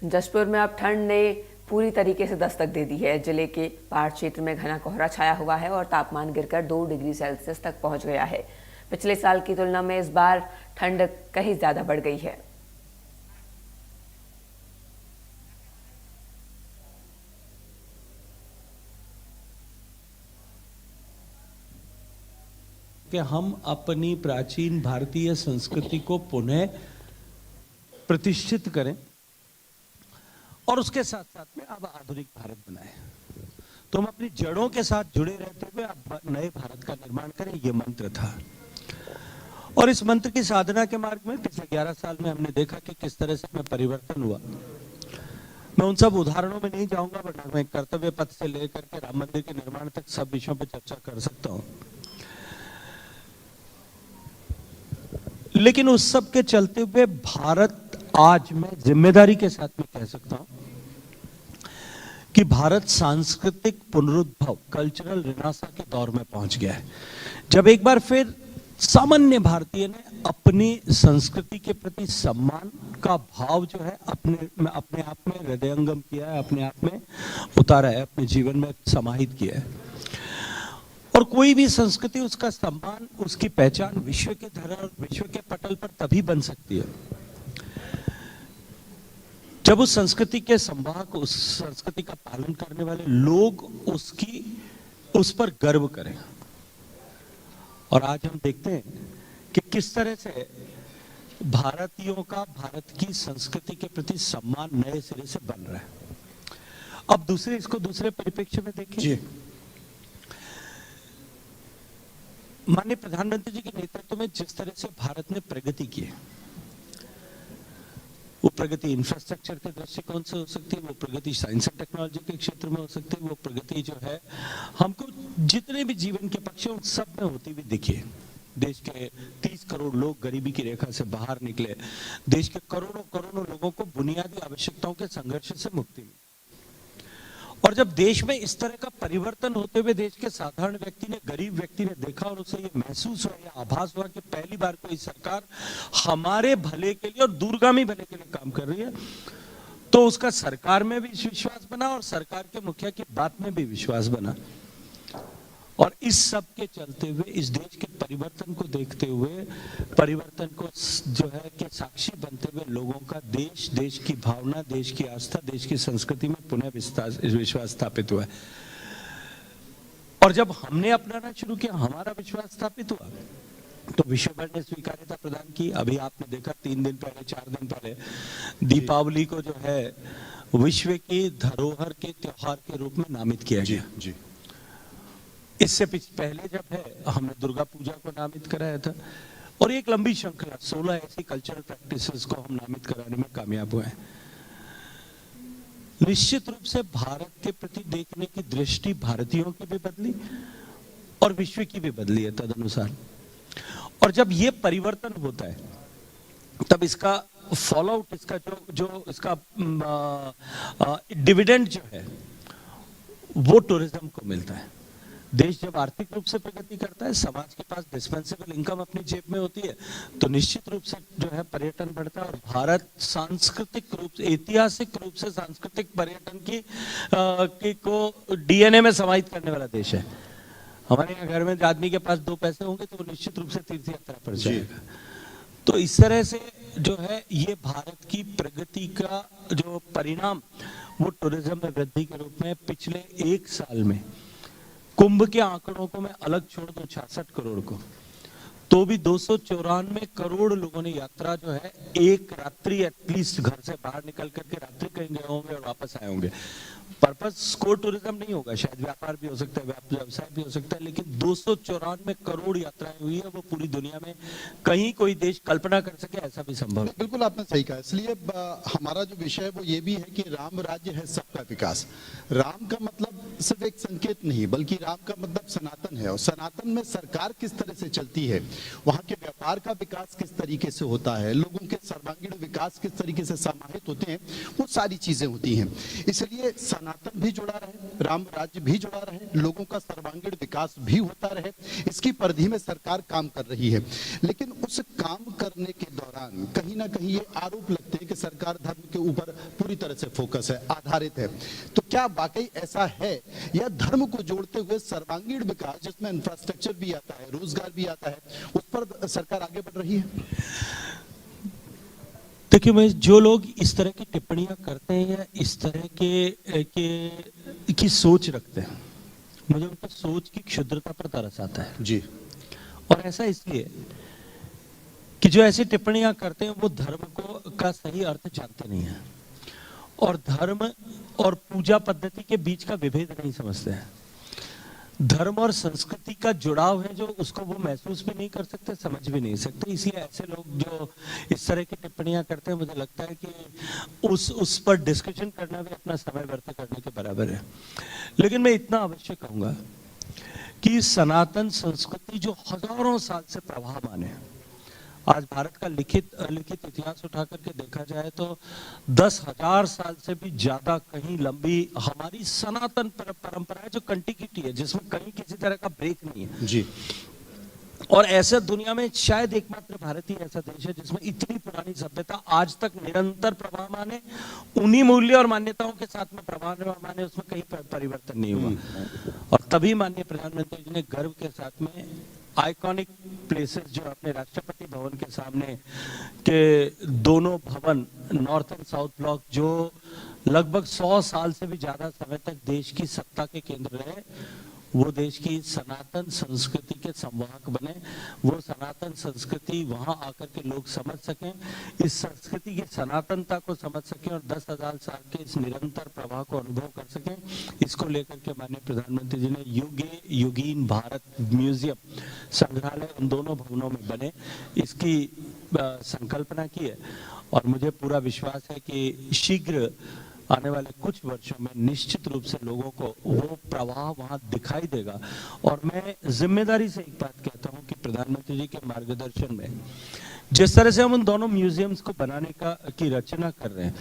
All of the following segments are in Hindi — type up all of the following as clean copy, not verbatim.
जशपुर में अब ठंड ने पूरी तरीके से दस्तक दे दी है। जिले के पहाड़ क्षेत्र में घना कोहरा छाया हुआ है और तापमान गिरकर 2 डिग्री सेल्सियस तक पहुंच गया है। पिछले साल की तुलना में इस बार ठंड कहीं ज्यादा बढ़ गई है। कि हम अपनी प्राचीन भारतीय संस्कृति को पुनः प्रतिष्ठित करें और उसके साथ साथ में अब आधुनिक भारत बनाएं। तो हम अपनी जड़ों के साथ जुड़े रहते हुए अब नए भारत का निर्माण करें, ये मंत्र था। और इस मंत्र की साधना के मार्ग में पिछले 11 साल में हमने देखा कि किस तरह से में परिवर्तन हुआ। मैं उन सब उदाहरणों में नहीं जाऊंगा, बट मैं कर्तव्य पथ से लेकर के राम मंदिर के निर्माण तक सब विषयों पर चर्चा कर सकता हूं। लेकिन उस सब के चलते हुए भारत आज मैं जिम्मेदारी के साथ में कह सकता हूं कि भारत सांस्कृतिक पुनरुद्भव, कल्चरल रिनासा के दौर में पहुंच गया है। जब एक बार फिर सामान्य भारतीय ने अपनी संस्कृति के प्रति सम्मान का भाव जो है अपने आप में हृदयंगम किया है, अपने आप में उतारा है, अपने जीवन में समाहित किया है। और कोई भी संस्कृति, उसका सम्मान, उसकी पहचान विश्व के धरा, विश्व के पटल पर तभी बन सकती है जब उस संस्कृति के संवाहक, उस संस्कृति का पालन करने वाले लोग उस पर गर्व करें। और आज हम देखते हैं कि किस तरह से भारतीयों का भारत की संस्कृति के प्रति सम्मान नए सिरे से बन रहा है। अब इसको दूसरे परिप्रेक्ष्य में देखें जी। माननीय प्रधानमंत्री जी के नेतृत्व में जिस तरह से भारत ने प्रगति की है, वो प्रगति इंफ्रास्ट्रक्चर के दृष्टिकोण से हो सकती है, वो प्रगति साइंस एंड टेक्नोलॉजी के क्षेत्र में हो सकती है, वो प्रगति जो है हमको जितने भी जीवन के पक्ष उन सब में होती हुई दिखी है। देश के 30 करोड़ लोग गरीबी की रेखा से बाहर निकले, देश के करोड़ों लोगों को बुनियादी आवश्यकताओं के संघर्ष से मुक्ति मिली। और जब देश में इस तरह का परिवर्तन होते हुए देश के साधारण व्यक्ति ने, गरीब व्यक्ति ने देखा और उसे ये महसूस हुआ, या आभास हुआ कि पहली बार कोई सरकार हमारे भले के लिए और दूरगामी भले के लिए काम कर रही है, तो उसका सरकार में भी विश्वास बना और सरकार के मुखिया की बात में भी विश्वास बना। और इस सब के चलते हुए, इस देश के परिवर्तन को देखते हुए, परिवर्तन को जो है कि साक्षी बनते हुए लोगों का देश की भावना, देश की आस्था, देश की संस्कृति में पुनः विश्वास स्थापित हुआ है। और जब हमने अपनाना शुरू किया, हमारा विश्वास स्थापित हुआ, तो विश्व भर ने स्वीकार्यता प्रदान की। अभी आपने देखा 3 दिन पहले, 4 दिन पहले दीपावली को जो है विश्व की धरोहर के त्योहार के रूप में नामित किया गया जी। इससे पहले जब है हमने दुर्गा पूजा को नामित कराया था, और एक लंबी श्रृंखला 16 ऐसी कल्चरल प्रैक्टिसेस को हम नामित कराने में कामयाब हुए हैं। निश्चित रूप से भारत के प्रति देखने की दृष्टि भारतीयों की भी बदली और विश्व की भी बदली है तदनुसार। और जब ये परिवर्तन होता है, तब इसका फॉलोआउट, इसका जो इसका डिविडेंड जो है वो टूरिज्म को मिलता है। देश जब आर्थिक रूप से प्रगति करता है, समाज के पास डिस्पेंसेबल इनकम अपनी जेब में होती है, तो निश्चित रूप से जो है पर्यटन बढ़ता है। और भारत सांस्कृतिक रूप से, ऐतिहासिक रूप से सांस्कृतिक पर्यटन को डीएनए में समाहित करने वाला देश है। हमारे यहाँ घर में आदमी के पास 2 पैसे होंगे तो वो निश्चित रूप से तीर्थ यात्रा पर जाएगा। तो इस तरह से जो है ये भारत की प्रगति का जो परिणाम, वो टूरिज्म में वृद्धि के रूप में पिछले 1 साल में, कुंभ के आंकड़ों को मैं अलग छोड़ दूं 66 करोड़ को, तो भी 294 करोड़ लोगों ने यात्रा जो है एक रात्रि एटलीस्ट घर से बाहर निकल करके रात्रि कहीं गए होंगे और वापस आए होंगे। पर्पस कोर टूरिज्म नहीं होगा, शायद व्यापार भी हो सकता है, व्यवसाय भी हो सकता है, लेकिन 294 करोड़ यात्राएं हुई है, वो पूरी दुनिया में कहीं कोई देश कल्पना कर सके ऐसा भी संभव है। बिल्कुल आपने सही कहा। इसलिए हमारा जो विषय है वो ये भी है कि राम राज्य है सबका विकास। राम का मतलब सिर्फ एक संकेत नहीं बल्कि राम का मतलब सनातन है, और सनातन में सरकार किस तरह से चलती है, वहाँ के व्यापार का विकास किस तरीके से होता है, लोगों के सर्वांगीण विकास किस तरीके से समाहित होते हैं, वो सारी चीजें होती हैं। इसलिए सनातन भी जुड़ा रहे, राम राज्य भी जुड़ा रहे, लोगों का सर्वांगीण विकास भी होता रहे, इसकी परिधि में सरकार काम कर रही है। लेकिन उस काम करने के दौरान कहीं ना कहीं ये आरोप लगते हैं कि सरकार धर्म के ऊपर पूरी तरह से फोकस है, आधारित है। तो क्या वाकई ऐसा है, या धर्म को जोड़ते हुए सर्वांगीण विकास जिसमें इंफ्रास्ट्रक्चर भी आता है, रोजगार भी आता है, उस पर सरकार आगे बढ़ रही है? देखिए, मैं जो लोग इस तरह की टिप्पणियां करते हैं या इस तरह की सोच रखते हैं, मुझे उनकी सोच की क्षुद्रता पर तरस आता है जी। और ऐसा इसलिए कि जो ऐसी टिप्पणियां करते हैं वो धर्म का सही अर्थ जानते नहीं है और धर्म और पूजा पद्धति के बीच का विभेद नहीं समझते हैं। धर्म और संस्कृति का जुड़ाव है जो उसको वो महसूस भी नहीं कर सकते, समझ भी नहीं सकते। इसलिए ऐसे लोग जो इस तरह की टिप्पणियां करते हैं, मुझे लगता है कि उस पर डिस्कशन करना भी अपना समय व्यर्थ करने के बराबर है। लेकिन मैं इतना अवश्य कहूंगा कि सनातन संस्कृति जो हजारों साल से प्रवाहमान है, आज भारत का लिखित इतिहास उठा करके देखा जाए तो 10,000 साल से भी ज्यादा कहीं लंबी हमारी सनातन परंपरा है जो कंटिन्यूटी है, जिसमें कहीं किसी तरह का ब्रेक नहीं है जी। और ऐसा दुनिया में शायद एकमात्र भारत ही ऐसा देश है जिसमें इतनी पुरानी सभ्यता आज तक निरंतर प्रवाहमान है, उन्हीं मूल्य और मान्यताओं के साथ में प्रवाहमान है, उसमें कहीं परिवर्तन नहीं हुआ। और तभी माननीय प्रधानमंत्री जी ने गर्व के साथ में आइकॉनिक प्लेसेस जो अपने राष्ट्रपति भवन के सामने के दोनों भवन नॉर्थ एंड साउथ ब्लॉक जो लगभग 100 साल से भी ज्यादा समय तक देश की सत्ता के केंद्र रहे, वो देश की सनातन संस्कृति के संवाहक बने, वो सनातन संस्कृति वहां आकर के लोग समझ सकें, इस संस्कृति की सनातनता को समझ सकें और 10,000 साल के इस निरंतर प्रवाह को अनुभव कर सकें। इसको लेकर के माननीय प्रधानमंत्री जी ने युगीन भारत म्यूजियम संग्रहालय उन दोनों भवनों में बने, इसकी संकल्पना की है और मुझे पूरा विश्वास है कि शीघ्र आने वाले कुछ वर्षों में निश्चित रूप से लोगों को वो प्रवाह वहां दिखाई देगा। और मैं जिम्मेदारी से एक बात कहता हूं कि प्रधानमंत्री जी के मार्गदर्शन में जिस तरह से हम उन दोनों म्यूजियम्स को बनाने की रचना कर रहे हैं,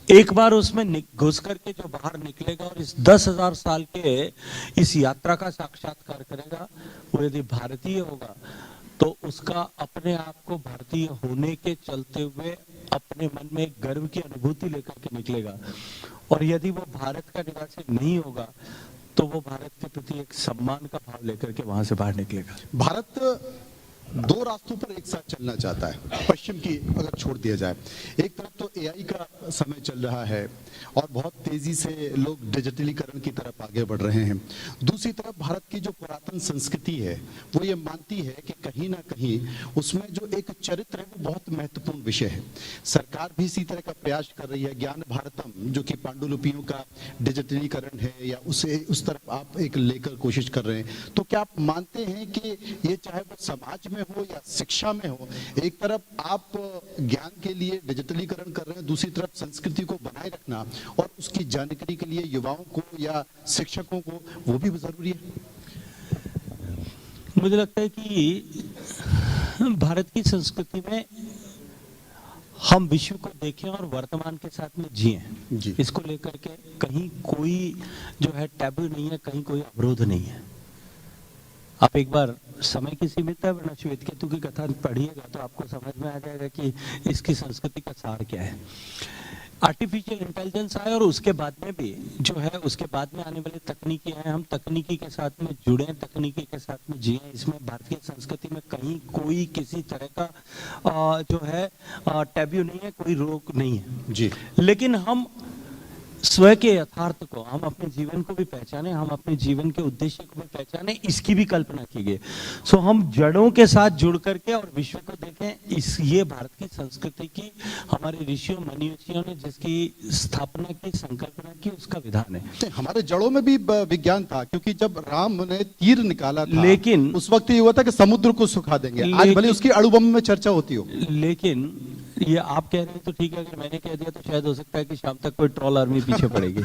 एक बार उसमें घुस करके जो बाहर निकलेगा और इस 10,000 साल के इस यात्रा का साक्षात्कार करेगा, वो यदि भारतीय होगा तो उसका अपने आप को भारतीय होने के चलते हुए अपने मन में एक गर्व की अनुभूति लेकर के निकलेगा। और यदि वो भारत का निवासी नहीं होगा तो वो भारत के प्रति एक सम्मान का भाव लेकर के वहां से बाहर निकलेगा। भारत दो रास्तों पर एक साथ चलना चाहता है, पश्चिम की अगर छोड़ दिया जाए। एक तरफ तो एआई का समय चल रहा है और बहुत तेजी से लोग डिजिटलीकरण की तरफ आगे बढ़ रहे हैं। दूसरी तरफ भारत की जो पुरातन संस्कृति है वो ये मानती है कि कहीं ना कहीं उसमें जो एक चरित्र है वो बहुत महत्वपूर्ण विषय है। सरकार भी इसी तरह का प्रयास कर रही है। ज्ञान भारतम जो कि पांडुलिपियों का डिजिटलीकरण है, या उसे उस तरफ आप एक लेकर कोशिश कर रहे हैं। तो क्या आप मानते हैं कि ये चाहे वो समाज में हो या शिक्षा में हो, एक तरफ आप ज्ञान के लिए डिजिटलीकरण कर रहे हैं, दूसरी तरफ संस्कृति को बनाए रखना और उसकी जानकारी के लिए युवाओं को या शिक्षकों को वो भी जरूरी है? मुझे लगता है कि भारत की संस्कृति में हम विश्व को देखें और वर्तमान के साथ में जिएं, इसको लेकर के कहीं कोई जो है टैबू नहीं है, कहीं कोई अवरोध नहीं है। आप एक बार समय की सीमित है, वरना श्वेत केतु की कथा पढ़िएगा तो आपको समझ में आ जाएगा कि इसकी संस्कृति का सार क्या है। आर्टिफिशियल इंटेलिजेंस आए और उसके बाद में भी जो है उसके बाद में आने वाली तकनीकी हैं, हम तकनीकी के साथ में जुड़े, तकनीकी के साथ में जिए। इसमें भारतीय संस्कृति में कहीं कोई किसी तरह का जो है टैबू नहीं है, कोई रोक नहीं है जी। लेकिन हम स्वयं के यथार्थ को, हम अपने जीवन को भी पहचाने, हम अपने जीवन के उद्देश्य को भी पहचाने, इसकी भी कल्पना कीजिए। सो हम जड़ों के साथ जुड़ करके और विश्व को देखें। ये भारत की संस्कृति की हमारे ऋषियों मुनियों ने जिसकी स्थापना की, संकल्पना की, उसका विधान है। हमारे जड़ों में भी विज्ञान था, क्योंकि जब राम ने तीर निकाला था लेकिन उस वक्त ये हुआ था कि समुद्र को सुखा देंगे। आज भले उसकी अणुबम में चर्चा होती हो, लेकिन ये आप कह रहे हैं तो ठीक है, अगर मैंने कह दिया तो शायद हो सकता है कि शाम तक कोई ट्रॉल आर्मी पीछे पड़ेगी।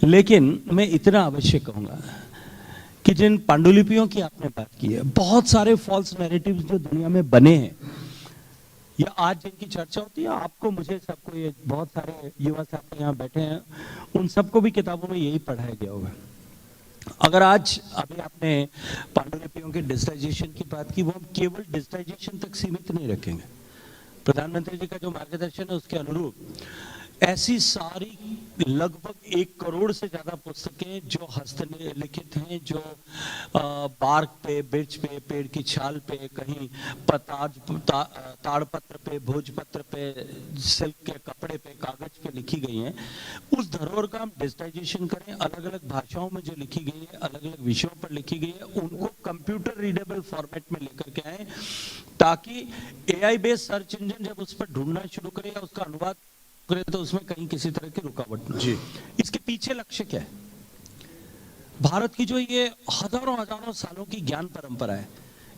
लेकिन मैं इतना अवश्य कहूंगा कि जिन पांडुलिपियों की आपने बात की है, बहुत सारे फॉल्स नैरेटिव्स जो दुनिया में बने हैं, या आज जिनकी चर्चा होती है, आपको, मुझे, सबको, ये बहुत सारे युवा साथी यहाँ बैठे हैं, उन सबको भी किताबों में यही पढ़ाया गया होगा। अगर आज अभी आपने पांडुलिपियों के डिजिटाइजेशन की बात की, वो हम केवल डिजिटाइजेशन तक सीमित नहीं रखेंगे। प्रधानमंत्री जी का जो मार्गदर्शन है उसके अनुरूप ऐसी सारी लगभग 1 करोड़ से ज्यादा पुस्तकें जो हस्तलिखित हैं, जो बार्क पे, बिर्च पे, पेड़ की छाल पे, कहीं ताड़पत्र पे, भोजपत्र पे, सिल्क के कपड़े पे, कागज पे लिखी गई हैं, उस धरोहर का हम डिजिटाइजेशन करें, अलग अलग भाषाओं में जो लिखी गई है, अलग अलग विषयों पर लिखी गई है, उनको कंप्यूटर रीडेबल फॉर्मेट में लेकर के आए, ताकि एआई बेस्ड सर्च इंजन जब उस पर ढूंढना शुरू करे या उसका अनुवाद करे तो उसमें कहीं किसी तरह की रुकावट न हो। इसके पीछे लक्ष्य क्या है? भारत की जो ये हजारों हजारों सालों की ज्ञान परंपरा है,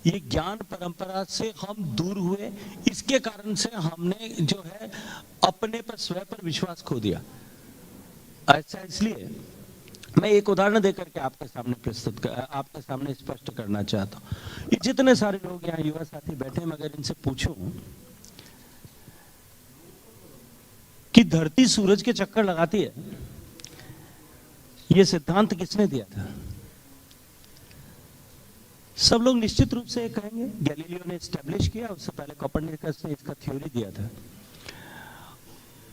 ये ज्ञान परंपरा से हम दूर हुए, इसके कारण से हमने जो है अपने पर, स्वयं पर विश्वास खो दिया। ऐसा इसलिए मैं एक उदाहरण देकर के आपके सामने स्पष्ट करना चाहता हूं। ये जितने सारे लोग यहाँ युवा साथी बैठे हैं, मगर इनसे पूछूं कि धरती सूरज के चक्कर लगाती है, यह सिद्धांत किसने दिया था? सब लोग निश्चित रूप से कहेंगे गैलीलियो ने एस्टैब्लिश किया, उससे पहले कोपरनिकस ने इसका थ्योरी दिया था।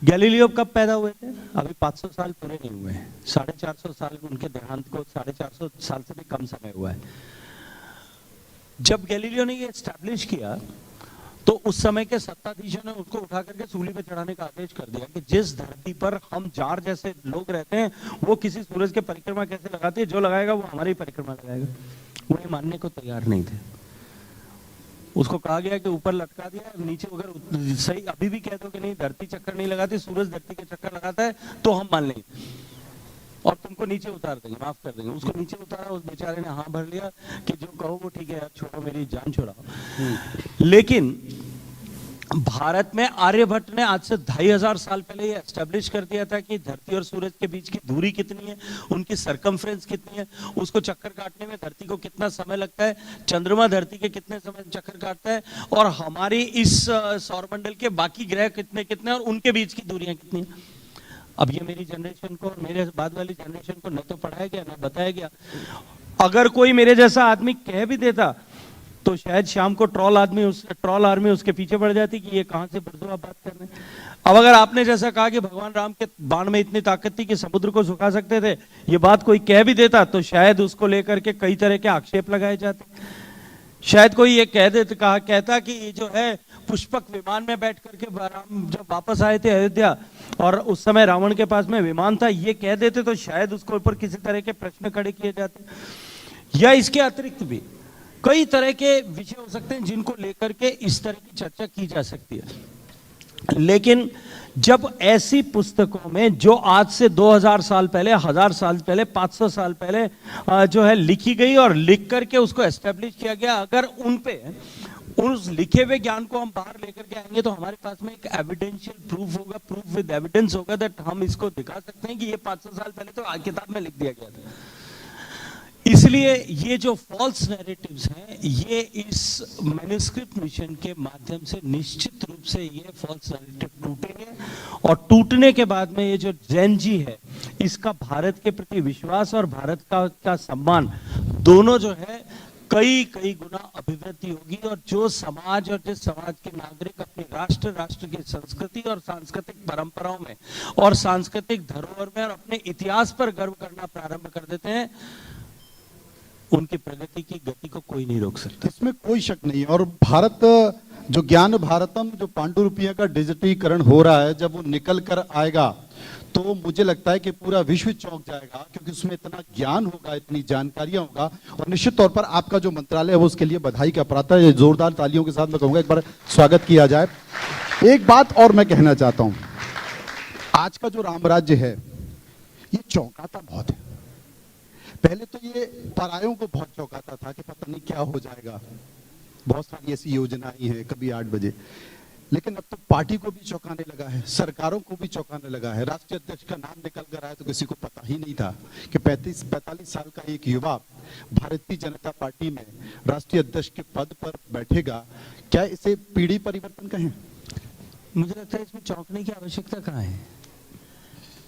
गैलीलियो कब पैदा हुए थे? अभी 500 साल पूरे नहीं हुए हैं, 450 साल उनके देहांत को 450 साल से भी कम समय हुआ है। जब गैलीलियो ने ये एस्टैब्लिश किया तो उस समय के सत्ताधीशों ने उसको उठा करके सूली पे चढ़ाने का आदेश कर दिया कि जिस धरती पर हम जार जैसे लोग रहते हैं, वो किसी सूरज के परिक्रमा कैसे लगाते हैं, जो लगाएगा वो हमारी परिक्रमा लगाएगा। वो ये मानने को तैयार नहीं थे। उसको कहा गया कि ऊपर लटका दिया, नीचे अगर सही अभी भी कह दो कि नहीं धरती चक्कर नहीं लगाती, सूरज धरती के चक्कर लगाता है, तो हम मान लेंगे और तुमको नीचे उतार देंगे, माफ कर देंगे। उसको नीचे उतारा, उस बेचारे ने हाँ भर लिया कि जो कहो वो ठीक है यार, छोड़ो, मेरी जान छुड़ाओ। लेकिन भारत में आर्यभट्ट ने आज से 2500 साल पहले ये एस्टेब्लिश कर दिया था कि धरती और सूरज के बीच की दूरी कितनी है, उनकी सरकमफ्रेंस कितनी है, उसको चक्कर काटने में धरती को कितना समय लगता है, चंद्रमा धरती के कितने समय चक्कर काटता है, और हमारी इस सौरमंडल के बाकी ग्रह कितने कितने और उनके बीच की दूरियां कितनी है। अब ये मेरी जनरेशन को, मेरे बाद वाली जनरेशन को न तो पढ़ाया गया न बताया गया। अगर कोई मेरे जैसा आदमी कह भी देता तो शायद शाम को ट्रॉल आर्मी उसके पीछे पड़ जाती कि ये कहां से बुर्जुआ बात कर रहे हैं। अब अगर आपने जैसा कहा कि भगवान राम के बाण में इतनी ताकत थी कि समुद्र को सुखा सकते थे, ये बात कोई कह भी देता तो शायद उसको लेकर के कई तरह के आक्षेप लगाए जाते। शायद कोई ये कहता कि ये जो है पुष्पक विमान में बैठ करके राम जब वापस आए थे अयोध्या और उस समय रावण के पास में विमान था, ये कह देते तो शायद उसके ऊपर किसी तरह के प्रश्न खड़े किए जाते। या इसके अतिरिक्त भी कई तरह के विषय हो सकते हैं जिनको लेकर के इस तरह की चर्चा की जा सकती है। लेकिन जब ऐसी पुस्तकों में जो आज से 2000 साल पहले, 1000 साल पहले, 500 साल पहले जो है लिखी गई और लिख करके उसको एस्टेब्लिश किया गया, अगर उन पे उस लिखे हुए ज्ञान को हम बाहर लेकर के आएंगे तो हमारे पास में एक एविडेंशियल प्रूफ होगा, प्रूफ विद एविडेंस होगा, दैट हम इसको दिखा सकते हैं कि ये 500 साल पहले तो किताब में लिख दिया गया था। इसलिए ये जो फॉल्स नैरेटिव्स हैं, ये इस मैन्युस्क्रिप्ट मिशन के माध्यम से निश्चित रूप से ये फॉल्स नैरेटिव टूटेंगे, और टूटने के बाद में ये जो जैन जी है, इसका भारत के प्रति विश्वास और भारत का सम्मान दोनों जो है कई गुना अभिवृद्धि होगी। और जो समाज और जिस समाज के नागरिक अपने राष्ट्र की संस्कृति और सांस्कृतिक परंपराओं में और सांस्कृतिक धरोहर में और अपने इतिहास पर गर्व करना प्रारंभ कर देते हैं, उनकी प्रगति की गति को कोई नहीं रोक सकता। इसमें कोई शक नहीं है। और भारत जो ज्ञान भारतम, जो पांडुलिपियों का डिजिटलीकरण हो रहा है, जब वो निकल कर आएगा तो मुझे लगता है कि पूरा विश्व चौंक जाएगा, क्योंकि उसमें इतना ज्ञान होगा, इतनी जानकारियां होगा। और निश्चित तौर पर आपका जो मंत्रालय है वो उसके लिए बधाई का पात्र है। जोरदार तालियों के साथ मैं कहूंगा एक बार स्वागत किया जाए। एक बात और मैं कहना चाहता हूं, आज का जो राम राज्य है ये चौंकाता बहुत है। पहले तो ये परायों को बहुत चौंकाता था कि पता नहीं क्या हो जाएगा, बहुत सारी ऐसी योजनाएं हैं, कभी 8 बजे। लेकिन अब तो पार्टी को भी चौंकाने लगा है, सरकारों को भी चौंकाने लगा है। राष्ट्रीय अध्यक्ष का नाम निकल कर आया तो किसी को पता ही नहीं था कि 45 साल का एक युवा भारतीय जनता पार्टी में राष्ट्रीय अध्यक्ष के पद पर बैठेगा। क्या इसे पीढ़ी परिवर्तन कहें? मुझे लगता है इसमें चौंकने की आवश्यकता कहाँ है?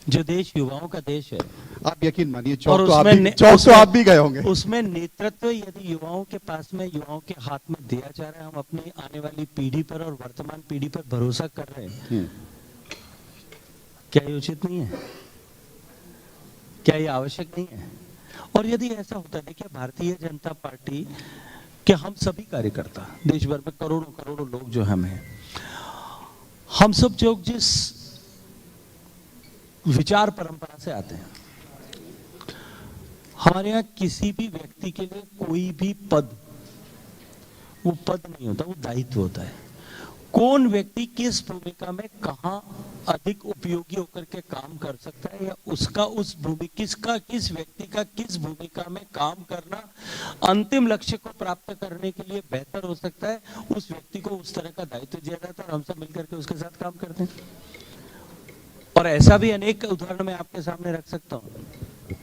जो देश युवाओं का देश है, आप यकीन मानिए और चौंक तो उसमें आप भी गए होंगे। उसमें नेतृत्व यदि युवाओं के पास में, युवाओं के हाथ में दिया जा रहा है, हम अपनी आने वाली पीढ़ी पर और वर्तमान पीढ़ी पर भरोसा कर रहे हैं, क्या ये उचित नहीं है? क्या ये आवश्यक नहीं है? और यदि ऐसा होता है, देखिए भारतीय जनता पार्टी के हम सभी कार्यकर्ता, देश भर में करोड़ों करोड़ों लोग जो हम सब जो जिस विचार परंपरा से आते हैं, हमारे यहाँ किसी भी व्यक्ति के लिए कोई भी पद, वो पद नहीं होता, वो दायित्व होता है। कौन व्यक्ति किस भूमिका में कहां अधिक उपयोगी होकर के काम कर सकता है, या उसका उस किस व्यक्ति का किस भूमिका में काम करना अंतिम लक्ष्य को प्राप्त करने के लिए बेहतर हो सकता है, उस व्यक्ति को उस तरह का दायित्व दिया जाता है और हम सब मिलकर के उसके साथ काम करते हैं। और ऐसा भी अनेक उदाहरण मैं आपके सामने रख सकता हूं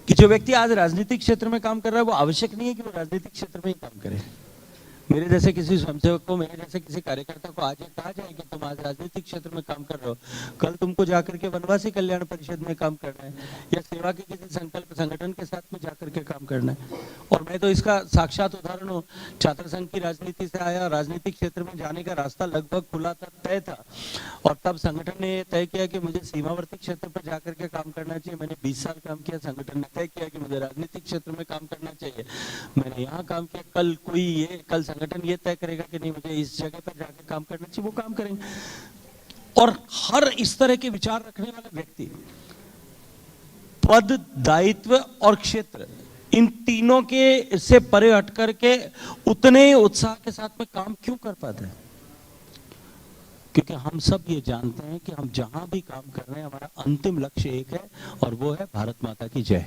कि जो व्यक्ति आज राजनीतिक क्षेत्र में काम कर रहा है, वो आवश्यक नहीं है कि वो राजनीतिक क्षेत्र में ही काम करे। मेरे जैसे किसी स्वयंसेवक को, मेरे जैसे किसी कार्यकर्ता को आज ये कहा जाए कि तुम आज राजनीतिक क्षेत्र में काम कर रहे हो, कल तुमको जाकर के वनवासी कल्याण परिषद में काम करना है, या सेवा के किसी संकल्प संगठन के साथ में जाकर के काम करना है। और मैं तो इसका साक्षात उदाहरण हूँ। छात्र संघ की राजनीति से आया, राजनीतिक क्षेत्र में जाने का रास्ता लगभग खुला था, तय था, और तब संगठन ने तय किया कि मुझे सीमावर्ती क्षेत्र पर जाकर के काम करना चाहिए। मैंने 20 साल काम किया। संगठन ने तय किया कि मुझे राजनीतिक क्षेत्र में काम करना चाहिए। मैंने यहाँ काम किया। कल संगठन ये तय करेगा कि नहीं, मुझे इस जगह पर जाकर काम करना चाहिए, वो काम करेंगे। और हर इस तरह के विचार रखने वाला व्यक्ति पद, दायित्व और क्षेत्र, इन तीनों के से परे हट करके उतने उत्साह के साथ में काम क्यों कर पाते हैं? क्योंकि हम सब ये जानते हैं कि हम जहां भी काम कर रहे हैं, हमारा अंतिम लक्ष्य एक है, और वो है भारत माता की जय।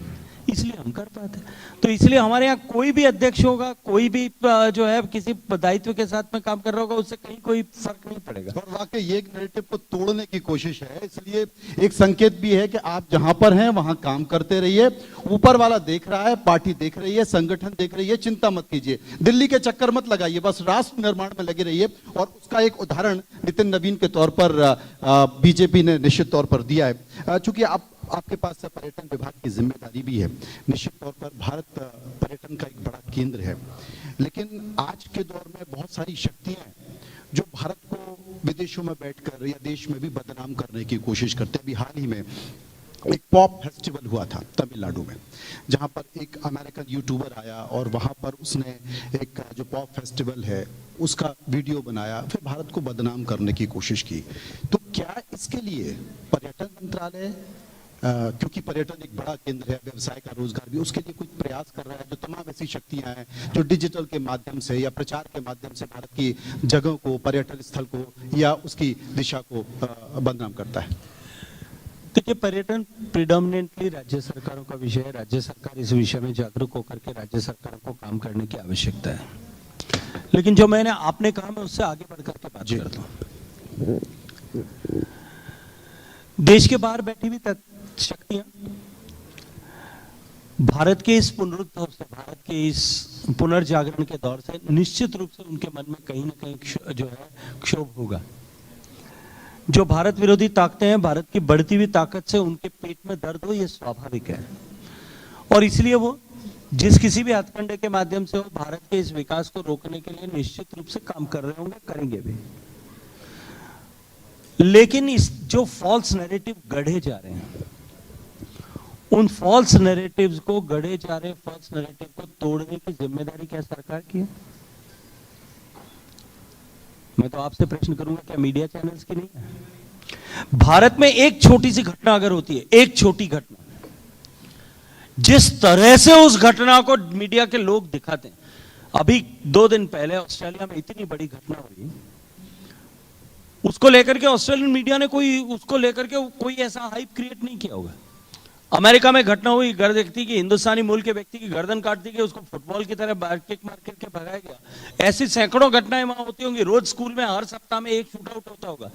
इसलिए हम कर पाते हैं। तो इसलिए हमारे यहाँ कोई भी अध्यक्ष होगा, कोई भी जो है किसी दायित्व के साथ में काम कर रहा होगा, उससे कहीं कोई फर्क नहीं पड़ेगा। और वाकई ये एक नैरेटिव को तोड़ने की कोशिश है। इसलिए एक संकेत भी है कि आप जहां पर हैं वहां काम करते रहिए। ऊपर वाला देख रहा है, पार्टी देख रही है, संगठन देख रही है, चिंता मत कीजिए, दिल्ली के चक्कर मत लगाइए, बस राष्ट्र निर्माण में लगे रहिए। और उसका एक उदाहरण नितिन नवीन के तौर पर बीजेपी ने निश्चित तौर पर दिया है। चूंकि आपके पास पर्यटन विभाग की जिम्मेदारी भी है, निश्चित तौर पर भारत पर्यटन का एक बड़ा केंद्र है। लेकिन आज के दौर में बहुत सारी शक्तियां हैं जो भारत को विदेशों में बैठकर या देश में भी बदनाम करने की कोशिश करते हैं। अभी हाल ही में एक पॉप फेस्टिवल हुआ था तमिलनाडु में, जहां पर एक अमेरिकन यूट्यूबर आया और वहां पर उसने एक जो पॉप फेस्टिवल है उसका वीडियो बनाया, फिर भारत को बदनाम करने की कोशिश की। तो क्या इसके लिए पर्यटन मंत्रालय, क्योंकि पर्यटन एक बड़ा केंद्र है, व्यवसाय का, रोजगार भी, उसके लिए कुछ प्रयास कर रहा है? जो तमाम ऐसी शक्तियां हैं जो डिजिटल के माध्यम से या प्रचार के माध्यम से भारत की जगह को, पर्यटन स्थल को या उसकी दिशा को बदनाम करता है? देखिए, पर्यटन प्रिडोमिनेंटली राज्य सरकारों का विषय है। राज्य सरकार इस विषय में जागरूक होकर के राज्य सरकारों को काम करने की आवश्यकता है। लेकिन जो आपने कहा, मैं उससे आगे बढ़ करके बात करता हूं। देश के बाहर बैठी हुई शक्तियां भारत के इस पुनरुद्धार से, भारत के इस पुनर्जागरण के दौर से निश्चित रूप से उनके मन में कहीं ना कहीं जो है क्षोभ होगा। जो भारत विरोधी ताकतें हैं, भारत की बढ़ती हुई ताकत से उनके पेट में दर्द हो, यह स्वाभाविक है। और इसलिए वो जिस किसी भी हथकंडे के माध्यम से हो, भारत के इस विकास को रोकने के लिए निश्चित रूप से काम कर रहे होंगे, करेंगे भी। लेकिन इस जो फॉल्स नैरेटिव गढ़े जा रहे हैं, उन फॉल्स नैरेटिव्स को गढ़े जा रहे फॉल्स नैरेटिव को तोड़ने की जिम्मेदारी क्या सरकार की है? मैं तो आपसे प्रश्न करूंगा, क्या मीडिया चैनल्स की नहीं है? भारत में एक छोटी सी घटना अगर होती है, एक छोटी घटना, जिस तरह से उस घटना को मीडिया के लोग दिखाते हैं। अभी 2 दिन पहले ऑस्ट्रेलिया में इतनी बड़ी घटना हुई, उसको लेकर के ऑस्ट्रेलियन मीडिया ने उसको लेकर के कोई ऐसा हाइप क्रिएट नहीं किया होगा। अमेरिका में घटना हुई, व्यक्ति की, हिंदुस्तानी मूल के व्यक्ति की गर्दन काट दी गई, उसको फुटबॉल की तरह किक मार करके भगाया गया। ऐसी सैकड़ों घटनाएं वहां होती होंगी। रोज स्कूल में हर सप्ताह में एक शूट आउट होता होगा,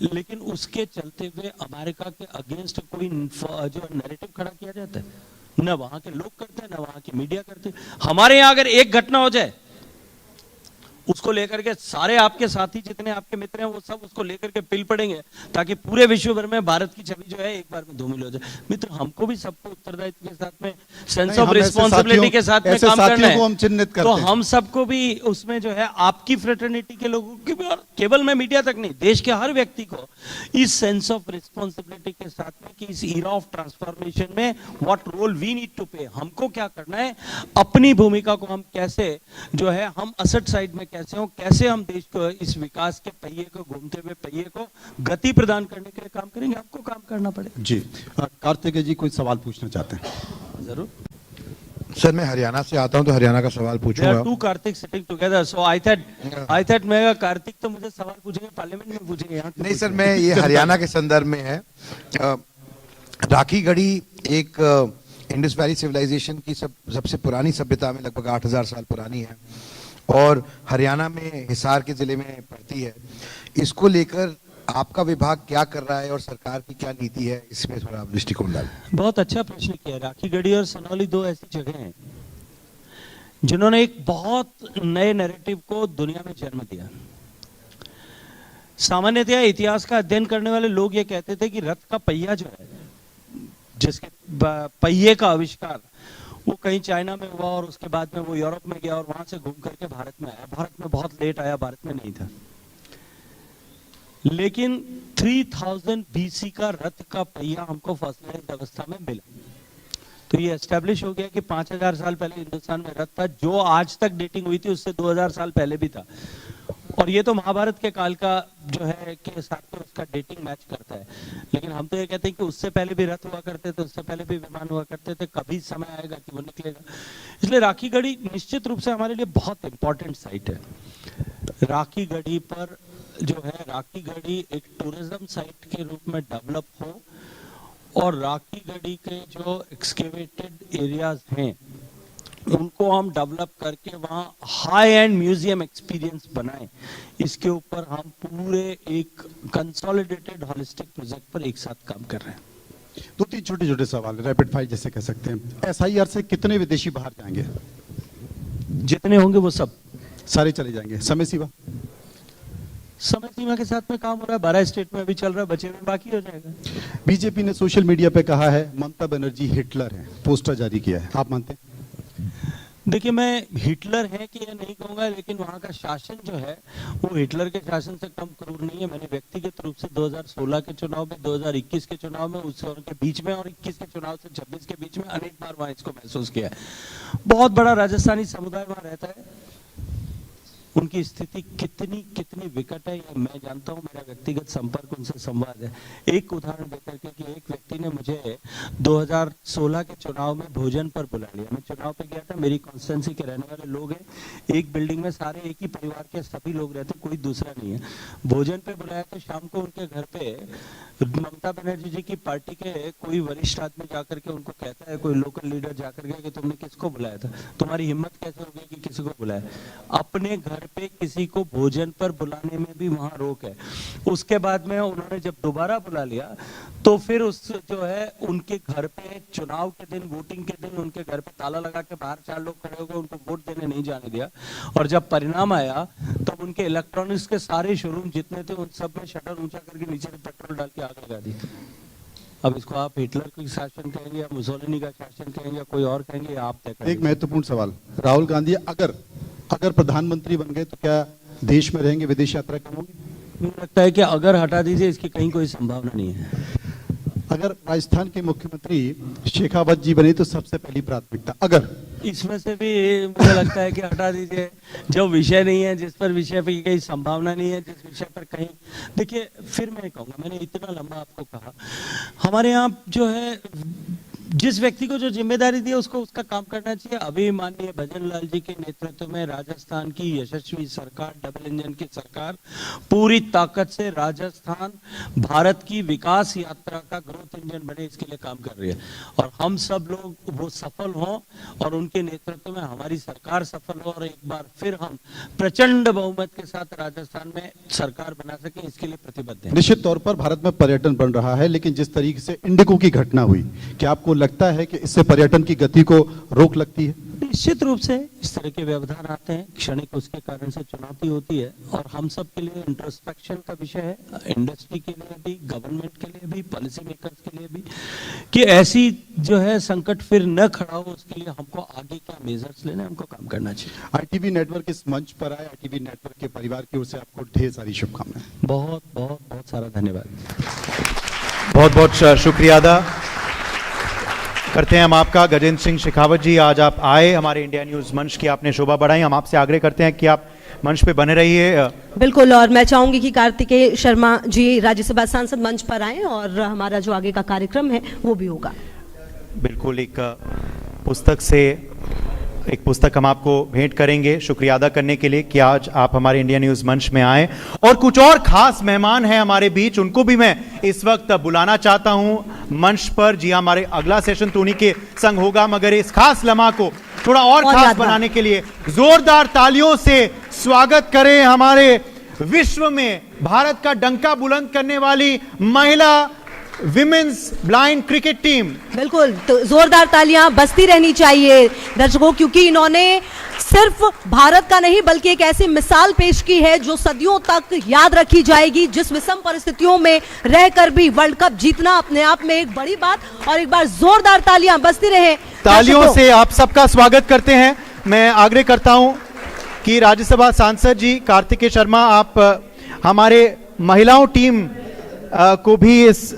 लेकिन उसके चलते हुए अमेरिका के अगेंस्ट कोई जो नैरेटिव खड़ा किया जाता है, न वहां के लोग करते हैं, न वहां की मीडिया करते हैं। हमारे यहां अगर एक घटना हो जाए, उसको लेकर के सारे आपके साथी जितने आपके मित्र हैं वो सब उसको लेकर के पिल पड़ेंगे, ताकि पूरे विश्व भर में भारत की छवि जो है एक बार में धूमिल हो जाए। मित्र, हमको भी सबको उत्तरदायित्व के साथ में, सेंस ऑफ रिस्पॉन्सिबिलिटी के साथ में काम करना है। हम चिन्हित करते तो हैं। हम सबको भी उसमें जो है आपकी फ्रेटर्निटी के लोगों की भी, और केवल मैं मीडिया तक नहीं, देश के हर व्यक्ति को इस सेंस ऑफ रिस्पॉन्सिबिलिटी के साथ में कि इस ईरा ऑफ ट्रांसफॉर्मेशन में what role we need to play, हमको क्या करना है, अपनी भूमिका को हम कैसे जो है, हम असट साइड में कैसे हो, कैसे हम देश को इस विकास के पहिए को, घूमते हुए पहिए को गति प्रदान करने के लिए काम करेंगे। आपको काम करना पड़ेगा। जी, कार्तिक जी कोई सवाल पूछना चाहते हैं? जरूर सर, मैं हरियाणा से आता हूं तो हरियाणा का सवाल पूछूंगा। Two Kartik sitting together, so I thought मैं कार्तिक तो मुझे सवाल पूछेंगे, पार्लियामेंट में पूछेंगे, यहाँ नहीं सर, मैं ये हरियाणा के संदर्भ में है। राखी गढ़ी एक इंडस वैली सिविलाइजेशन की सबसे पुरानी सभ्यता में लगभग 8000 साल पुरानी है और हरियाणा में हिसार के जिले में पड़ती है। इसको लेकर आपका विभाग क्या कर रहा है और सरकार की क्या नीति है, इसमें थोड़ा दृष्टिकोण डालें। बहुत अच्छा प्रश्न किया। राखी गढ़ी और सनौली दो ऐसी जगह हैं जिन्होंने एक बहुत नए नैरेटिव को दुनिया में जन्म दिया। सामान्यतया इतिहास का अध्ययन करने वाले लोग ये कहते थे कि रथ का पहिया जो है, जिसके पहिए का आविष्कार वो कहीं चाइना में हुआ और उसके बाद में वो यूरोप में गया और वहां से घूम करके भारत में आया। भारत में बहुत लेट आया, भारत में नहीं था। लेकिन 3000 BC का रथ का पहिया हमको फॉसिलाइज्ड अवस्था में मिला। तो ये एस्टेब्लिश हो गया कि 5000 साल पहले हिंदुस्तान में रथ था। जो आज तक डेटिंग हुई थी उससे 2000 साल पहले भी था। और ये तो महाभारत के काल का जो है के साथ तो उसका डेटिंग मैच करता है। लेकिन हम तो ये कहते हैं कि उससे पहले भी रथ हुआ करते थे, उससे पहले भी विमान हुआ करते थे, कभी समय आएगा कि वो निकलेगा। इसलिए राखी गढ़ी निश्चित रूप से हमारे लिए बहुत इंपॉर्टेंट साइट है। राखी गढ़ी पर जो है, राखी गढ़ी एक टूरिज्म साइट के रूप में डेवलप हो और राखी गढ़ी के जो एक्सकेवेटेड एरियाज हैं उनको हम डेवलप करके वहाँ हाई एंड म्यूजियम एक्सपीरियंस बनाएं। इसके ऊपर हम पूरे एक कंसोलिडेटेड हॉलिस्टिक प्रोजेक्ट पर एक साथ काम कर रहे हैं। 2-3 छोटे छोटे सवाल, रैपिड फायर जैसे कह सकते हैं। SIR से कितने विदेशी बाहर जाएंगे? जितने होंगे वो सब सारे चले जाएंगे। समय सीमा? समय सीमा के साथ में काम हो रहा है, 12 स्टेट में अभी चल रहा है, बचे में बाकी हो जाएगा। बीजेपी ने सोशल मीडिया पे कहा है ममता बनर्जी हिटलर है, पोस्टर जारी किया है, आप मानते हैं? देखिए, मैं हिटलर है कि ये नहीं कहूंगा, लेकिन वहां का शासन जो है वो हिटलर के शासन से कम क्रूर नहीं है। मैंने व्यक्तिगत रूप से 2016 के चुनाव में, 2021 के चुनाव में, उस के बीच में और 21 के चुनाव से 26 के बीच में अनेक बार वहां इसको महसूस किया है। बहुत बड़ा राजस्थानी समुदाय वहां रहता है। उनकी स्थिति कितनी विकट है ये मैं जानता हूं, मेरा व्यक्तिगत संपर्क उनसे संवाद है। एक उदाहरण देकर के कि एक व्यक्ति ने मुझे 2016 के चुनाव में भोजन पर बुला लिया। मैं चुनाव पे गया था, मेरी कॉन्स्टिट्यूंसी के रहने वाले लोग हैं, एक बिल्डिंग में सारे एक ही परिवार के सभी लोग रहते, कोई दूसरा नहीं है। भोजन पे बुलाया तो शाम को उनके घर पे ममता बनर्जी जी की पार्टी के कोई वरिष्ठ आदमी जाकर के उनको कहता है, कोई लोकल लीडर जाकर के, कि तुमने किसको बुलाया था, तुम्हारी हिम्मत कैसे हो गई कि किसी को बुलाया। अपने घर पे किसी को भोजन पर बुलाने में भी वहां रोक है। उसके बाद में उन्होंने जब दोबारा बुला लिया तो फिर उस जो है उनके घर पे चुनाव के दिन, वोटिंग के दिन उनके घर पे ताला लगा के बाहर 4 लोग खड़े हो गए, उनको वोट देने नहीं जाने दिया। और जब परिणाम आया तब उनके इलेक्ट्रॉनिक्स के सारे शोरूम जितने थे उन सब में शटर ऊंचा करके नीचे पेट्रोल डाल के आग लगा दी। अब इसको आप हिटलर का शासन कहेंगे या मुसोलिनी का शासन कहेंगे या कोई और कहेंगे, आप तय करेंगे। एक महत्वपूर्ण सवाल, राहुल गांधी अगर प्रधानमंत्री बन गए तो क्या देश में रहेंगे, विदेश यात्रा कम होगी? मुझे लगता है कि अगर हटा दीजिए, इसकी कहीं कोई संभावना नहीं है। अगर राजस्थान के मुख्यमंत्री शेखावत जी बने तो सबसे पहली प्राथमिकता, अगर इसमें से भी मुझे लगता है कि हटा दीजिए। जो विषय नहीं है, जिस पर विषय पर कहीं संभावना नहीं है, जिस विषय पर कहीं, देखिए फिर मैं कहूँगा, मैंने इतना लंबा आपको कहा, हमारे यहाँ जो है जिस व्यक्ति को जो जिम्मेदारी दी है उसको उसका काम करना चाहिए। अभी माननीय भजन लाल जी के नेतृत्व में राजस्थान की यशस्वी सरकार, डबल इंजन की सरकार, पूरी ताकत से राजस्थान भारत की विकास यात्रा का ग्रोथ इंजन बने, इसके लिए काम कर रही है। और हम सब लोग वो सफल हों और उनके नेतृत्व में हमारी सरकार सफल हो और एक बार फिर हम प्रचंड बहुमत के साथ राजस्थान में सरकार बना सके, इसके लिए प्रतिबद्ध हैं। निश्चित तौर पर भारत में पर्यटन बढ़ रहा है, लेकिन जिस तरीके से इंडिगो की घटना हुई, क्या आपको लगता है कि इससे पर्यटन की गति को रोक लगती है? निश्चित रूप से इस तरह के व्यवधान आते हैं, क्षणिक उसके कारण से चुनौती होती है और हम सब के लिए इंट्रोस्पेक्शन का विषय है, इंडस्ट्री के लिए भी, गवर्नमेंट के लिए भी, पॉलिसी मेकर्स के लिए भी, कि ऐसी जो है संकट फिर न खड़ा हो, उसके लिए हमको आगे क्या मेजर्स लेने, हमको काम करना चाहिए। आईटीवी नेटवर्क इस मंच पर आए, आईटीवी नेटवर्क के परिवार की ओर से आपको ढेर सारी शुभकामनाएं। बहुत बहुत बहुत सारा धन्यवाद। बहुत बहुत शुक्रिया अदा करते हैं हम आपका। गजेंद्र सिंह शेखावत जी, आज आप आए हमारे इंडिया न्यूज़ मंच की, आपने शोभा बढ़ाई। हम आपसे आग्रह करते हैं कि आप मंच पे बने रहिए। बिल्कुल, और मैं चाहूंगी कि कार्तिकेय शर्मा जी राज्यसभा सांसद मंच पर आएं और हमारा जो आगे का कार्यक्रम है वो भी होगा। बिल्कुल, एक पुस्तक हम आपको भेंट करेंगे, शुक्रिया अदा करने के लिए कि आज आप हमारे इंडिया न्यूज़ मंच में आए। और कुछ और खास मेहमान हैं हमारे बीच, उनको भी मैं इस वक्त बुलाना चाहता हूं मंच पर। जी, हमारे अगला सेशन तो उन्हीं के संग होगा, मगर इस खास लम्हा को थोड़ा और खास बनाने के लिए जोरदार तालियों से स्वागत करें हमारे विश्व में भारत का डंका बुलंद करने वाली महिला विमेन्स ब्लाइंड क्रिकेट टीम। बिल्कुल, तो जोरदार तालियां बजती रहनी चाहिए दर्शकों, क्योंकि इन्होंने सिर्फ भारत का नहीं बल्कि एक ऐसी मिसाल पेश की है जो सदियों तक याद रखी जाएगी। जिस विषम परिस्थितियों में रहकर भी वर्ल्ड कप जीतना अपने आप में एक बड़ी बात। और एक बार जोरदार तालियां बजती रहे। तालियों से आप सबका स्वागत करते हैं। मैं आग्रह करता हूं कि राज्यसभा सांसद जी कार्तिकेय शर्मा, आप हमारे महिलाओं टीम को भी इस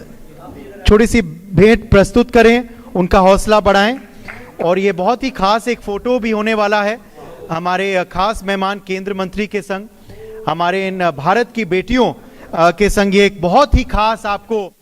छोटी सी भेंट प्रस्तुत करें, उनका हौसला बढ़ाएं। और ये बहुत ही खास एक फोटो भी होने वाला है हमारे खास मेहमान केंद्र मंत्री के संग, हमारे इन भारत की बेटियों के संग। ये एक बहुत ही खास आपको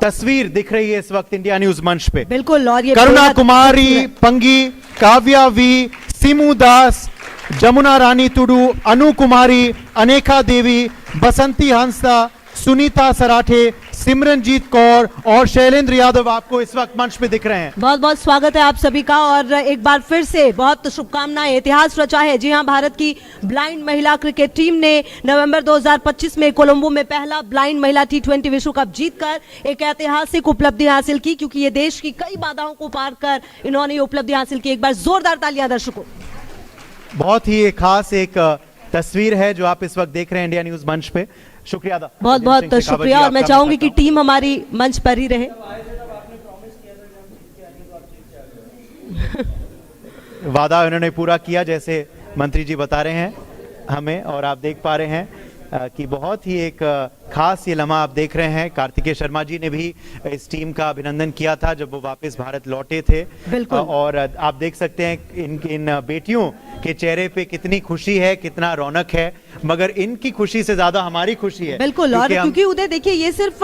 तस्वीर दिख रही है इस वक्त इंडिया न्यूज़ मंच पे। बिल्कुल, और ये करुणा कुमारी पंगी, काव्या वी, सिमू दास, जमुना रानी टुडू, अनु कुमारी, अनेका देवी, बसंती हंसदा, सुनीता सराठे, सिमरनजीत कौर और शैलेंद्र यादव आपको इस वक्त मंच पे दिख रहे हैं। बहुत बहुत स्वागत है आप सभी का। और एक बार फिर से बहुत शुभकामनाएं। इतिहास रचा है। जी हां, भारत की ब्लाइंड महिला क्रिकेट टीम ने नवंबर 2025 में कोलंबो में पहला ब्लाइंड महिला T20 विश्व कप जीतकर एक ऐतिहासिक उपलब्धि हासिल की, क्योंकि ये देश की कई बाधाओं को पार कर इन्होंने ये उपलब्धि हासिल की। एक बार जोरदार तालियां दर्शकों। बहुत ही खास एक तस्वीर है जो आप इस वक्त देख रहे हैं इंडिया न्यूज़ मंच पे। शुक्रिया, बहुत बहुत शुक्रिया। और मैं चाहूंगी कि टीम हमारी मंच पर ही रहे। वादा उन्होंने पूरा किया, जैसे मंत्री जी बता रहे हैं हमें, और आप देख पा रहे हैं कि बहुत ही एक खास ये लम्हा आप देख रहे हैं। कार्तिकेय शर्मा जी ने भी इस टीम का अभिनंदन किया था जब वो वापस भारत लौटे थे। बिल्कुल। और आप देख सकते हैं इन बेटियों के चेहरे पे कितनी खुशी है, कितना रौनक है, मगर इनकी खुशी से ज्यादा हमारी खुशी है। बिल्कुल, और क्योंकि उदय देखिए, ये सिर्फ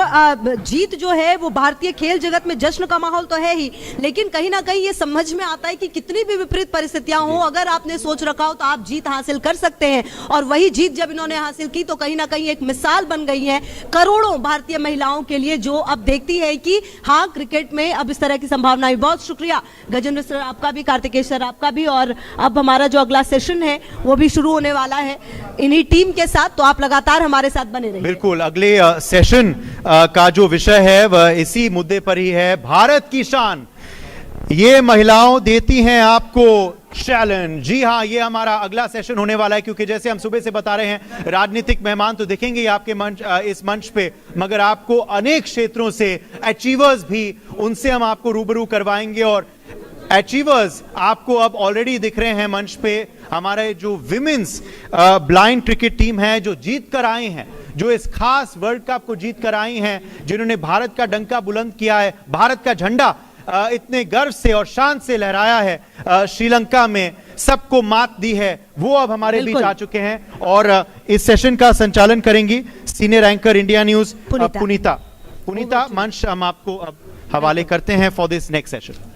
जीत जो है वो भारतीय खेल जगत में जश्न का माहौल तो है ही, लेकिन कहीं ना कहीं ये समझ में आता है कि कितनी भी विपरीत परिस्थितियां हो, अगर आपने सोच रखा हो तो आप जीत हासिल कर सकते हैं। और वही जीत जब इन्होंने हासिल की तो कहीं ना कहीं एक मिसाल बन गई है करोड़ों भारतीय महिलाओं के लिए, जो अब देखती है कि हाँ, क्रिकेट में अब इस तरह की संभावना है। बहुत शुक्रिया गजेंद्र सर आपका भी, कार्तिकेय सर आपका भी। और अब हमारा जो अगला सेशन है वो भी शुरू होने वाला है इन्हीं टीम के साथ, तो आप लगातार हमारे साथ बने रहिए। बिल्कुल, अगले सेशन का जो विषय है वह इसी मुद्दे पर ही है, भारत की शान। ये महिलाओं देती हैं आपको चैलेंज। जी हाँ, ये हमारा अगला सेशन होने वाला है, क्योंकि जैसे हम सुबह से बता रहे हैं, राजनीतिक मेहमान तो दिखेंगे ही आपके मंच, इस मंच पे, मगर आपको अनेक क्षेत्रों से अचीवर्स भी, उनसे हम आपको रूबरू करवाएंगे। और अचीवर्स आपको अब ऑलरेडी दिख रहे हैं मंच पे। हमारे जो विमेन्स ब्लाइंड क्रिकेट टीम है, जो जीत कर आई हैं, जो इस खास वर्ल्ड कप को जीत कर आई हैं, जिन्होंने भारत का डंका बुलंद किया है, भारत का झंडा इतने गर्व से और शान से लहराया है श्रीलंका में, सबको मात दी है, वो अब हमारे बीच आ चुके हैं। और इस सेशन का संचालन करेंगी सीनियर एंकर इंडिया न्यूज़ पुनीता। मंच हम आपको अब हवाले करते हैं फॉर दिस नेक्स्ट सेशन।